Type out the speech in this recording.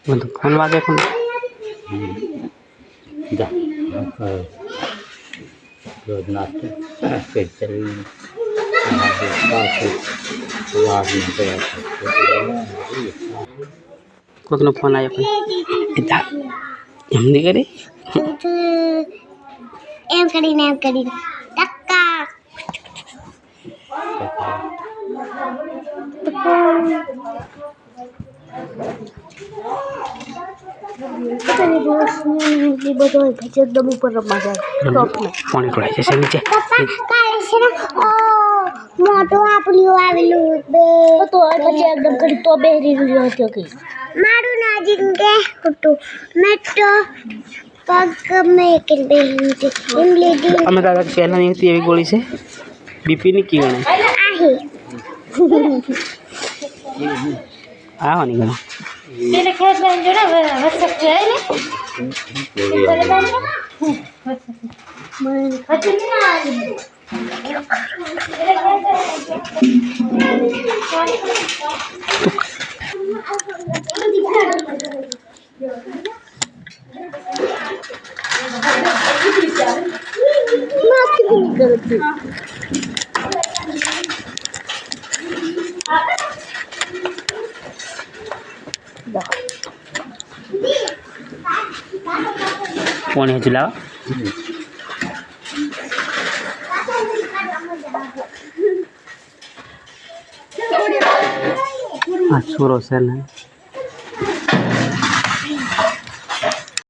બધું ફોન વાગે કોણ જા રોજ નાસ્તો પેટ ચલી કોઈકનો ફોન આવ્યો પણ એમ નહીં કરી એમ કરીને ટક્કા બધો એકદમ ઉપર રમવા જાય પાણી ઢોળાઈ જશે નીચે કાલે છે ને મોટો આપલું આવેલું તો પછી એકદમ કરી તો બેહરી રહ્યો હતો કે મારું નાજીન કે હતું મેં તો પગ મેં કે બેહરી છે એમ લીધી અમે દાદા પહેલાં નહીં હતી એવી ગોળી છે બીપીની કી ગણે આહી આવવાની ગણે તેને ખેત લઈને જોડે વરસાદ જાય ને પાણી હજુ લાવો આ છોરો છે ને